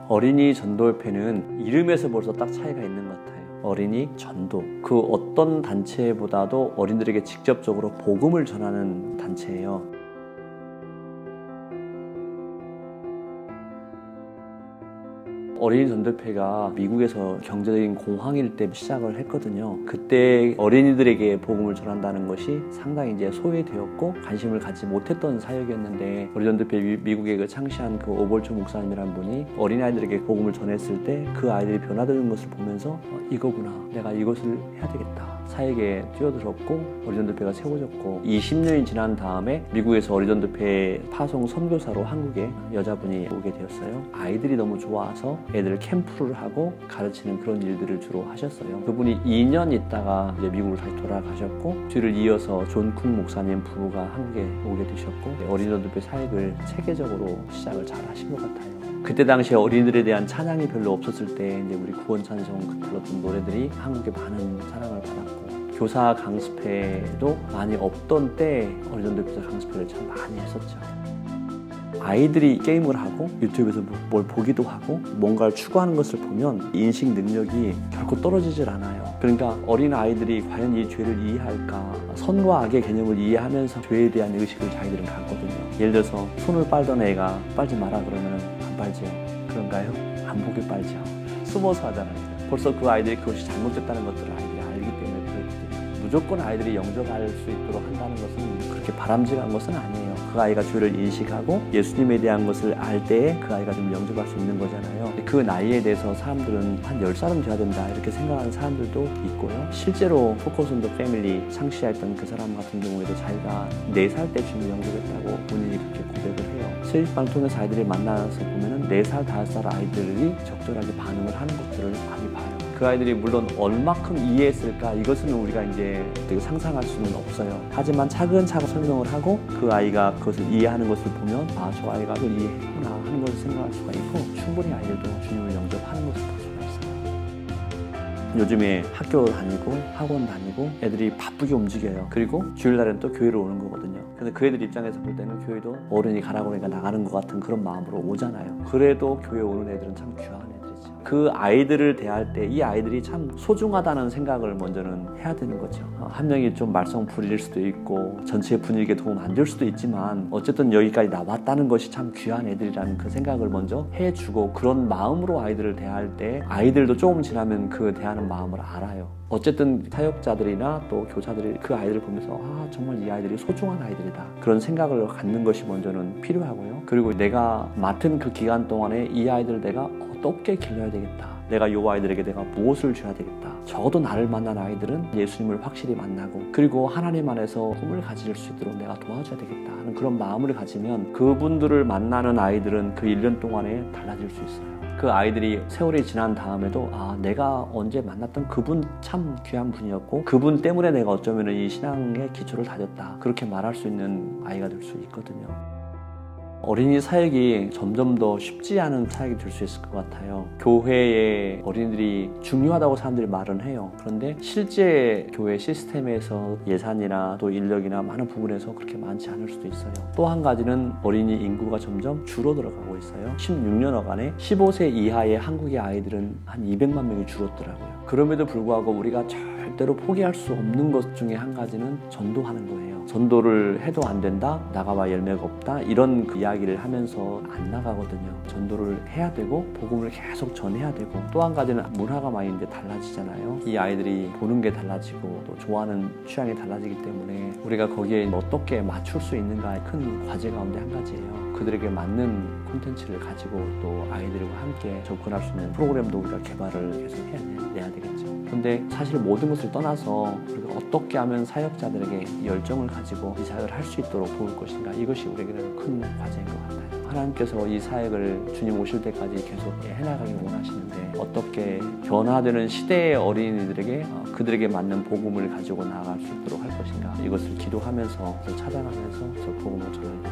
어린이 전도협회는 이름에서 벌써 딱 차이가 있는 것 같아요. 어린이 전도. 그 어떤 단체보다도 어린이들에게 직접적으로 복음을 전하는 단체예요. 어린이 전도협회가 미국에서 경제적인 공황일 때 시작을 했거든요. 그때 어린이들에게 복음을 전한다는 것이 상당히 이제 소외되었고 관심을 갖지 못했던 사역이었는데, 어린이 전도협회 미국에 그 창시한 그 오볼초 목사님이라는 분이 어린아이들에게 복음을 전했을 때 그 아이들이 변화되는 것을 보면서 이거구나, 내가 이것을 해야 되겠다. 사역에 뛰어들었고 어린이 전도협회가 세워졌고, 20년이 지난 다음에 미국에서 어린이 전도협회 파송 선교사로 한국에 여자분이 오게 되었어요. 아이들이 너무 좋아서 애들 캠프를 하고 가르치는 그런 일들을 주로 하셨어요. 그분이 2년 있다가 이제 미국으로 다시 돌아가셨고, 뒤를 이어서 존 쿡 목사님 부부가 한국에 오게 되셨고, 어린이 전도협회 사역을 체계적으로 시작을 잘 하신 것 같아요. 그때 당시에 어린이들에 대한 찬양이 별로 없었을 때 이제 우리 구원 찬송 불렀던 노래들이 한국에 많은 사랑을 받았고, 교사 강습회도 많이 없던 때 어린이 전도협회에서 강습회를 참 많이 했었죠. 아이들이 게임을 하고 유튜브에서 뭘 보기도 하고 뭔가를 추구하는 것을 보면 인식 능력이 결코 떨어지질 않아요. 그러니까 어린 아이들이 과연 이 죄를 이해할까, 선과 악의 개념을 이해하면서 죄에 대한 의식을 자기들은 갖거든요. 예를 들어서 손을 빨던 애가 빨지 마라 그러면 안 빨지요. 그런가요? 안 보게 빨죠. 숨어서 하잖아요. 벌써 그 아이들이 그것이 잘못됐다는 것들을 아이들이 알기 때문에 그렇거든요. 무조건 아이들이 영접할 수 있도록 한다는 것은 그렇게 바람직한 것은 아니에요. 그 아이가 죄를 인식하고 예수님에 대한 것을 알 때에 그 아이가 좀 영접할 수 있는 거잖아요. 그 나이에 대해서 사람들은 한 10살은 돼야 된다 이렇게 생각하는 사람들도 있고요. 실제로 포커스 온 더 패밀리 창시했던 그 사람 같은 경우에도 자기가 4살 때쯤 영접했다고 본인이 그렇게 고백을 해요. 세입방 통해서 아이들이 만나서 보면은 4살, 5살 아이들이 적절하게 반응을 하는 것들을 많이 봐요. 그 아이들이 물론 얼마큼 이해했을까, 이것은 우리가 이제 되게 상상할 수는 없어요. 하지만 차근차근 설명을 하고 그 아이가 그것을 이해하는 것을 보면 저 아이가 그걸 이해했구나 하는 것을 생각할 수가 있고, 충분히 아이들도 주님을 영접하는 것을 볼 수가 있어요. 요즘에 학교 다니고 학원 다니고 애들이 바쁘게 움직여요. 그리고 주일날엔 또 교회로 오는 거거든요. 근데 그 애들 입장에서 볼 때는 교회도 어른이 가라고 하니까 나가는 것 같은 그런 마음으로 오잖아요. 그래도 교회 오는 애들은 참 귀한 애들이죠. 그 아이들을 대할 때 이 아이들이 참 소중하다는 생각을 먼저는 해야 되는 거죠. 한 명이 좀 말썽부릴 수도 있고 전체 분위기에 도움 안 될 수도 있지만 어쨌든 여기까지 나왔다는 것이 참 귀한 애들이라는 그 생각을 먼저 해주고, 그런 마음으로 아이들을 대할 때 아이들도 조금 지나면 그 대하는 마음을 알아요. 어쨌든 사역자들이나 또 교사들이 그 아이들을 보면서 정말 이 아이들이 소중한 아이들이다, 그런 생각을 갖는 것이 먼저는 필요하고요. 그리고 내가 맡은 그 기간 동안에 이 아이들을 내가 어떻게 길러야 되겠다, 내가 이 아이들에게 내가 무엇을 줘야 되겠다. 적어도 나를 만난 아이들은 예수님을 확실히 만나고 그리고 하나님 안에서 꿈을 가질 수 있도록 내가 도와줘야 되겠다 하는 그런 마음을 가지면 그분들을 만나는 아이들은 그 1년 동안에 달라질 수 있어요. 그 아이들이 세월이 지난 다음에도 내가 언제 만났던 그분 참 귀한 분이었고 그분 때문에 내가 어쩌면 이 신앙의 기초를 다졌다, 그렇게 말할 수 있는 아이가 될 수 있거든요. 어린이 사역이 점점 더 쉽지 않은 사역이 될 수 있을 것 같아요. 교회에 어린이들이 중요하다고 사람들이 말은 해요. 그런데 실제 교회 시스템에서 예산이나 또 인력이나 많은 부분에서 그렇게 많지 않을 수도 있어요. 또 한 가지는 어린이 인구가 점점 줄어들어가고 있어요. 16년여간에 15세 이하의 한국의 아이들은 한 200만 명이 줄었더라고요. 그럼에도 불구하고 우리가 절대로 포기할 수 없는 것 중에 한 가지는 전도하는 거예요. 전도를 해도 안 된다, 나가봐 열매가 없다, 이런 그 이야기를 하면서 안 나가거든요. 전도를 해야 되고 복음을 계속 전해야 되고, 또 한 가지는 문화가 많이 이제 달라지잖아요. 이 아이들이 보는 게 달라지고 또 좋아하는 취향이 달라지기 때문에 우리가 거기에 어떻게 맞출 수 있는가의 큰 과제 가운데 한 가지예요. 그들에게 맞는 콘텐츠를 가지고 또 아이들과 함께 접근할 수 있는 프로그램도 우리가 개발을 계속 해내야 되겠죠. 그런데 사실 모든 것을 떠나서 우리가 어떻게 하면 사역자들에게 열정을 가지고 이 사역을 할 수 있도록 도울 것인가, 이것이 우리에게는 큰 과제인 것 같아요. 하나님께서 이 사역을 주님 오실 때까지 계속 해나가길 원하시는데, 어떻게 변화되는 시대의 어린이들에게 그들에게 맞는 복음을 가지고 나아갈 수 있도록 할 것인가, 이것을 기도하면서 찾아가면서 저 복음을 전하는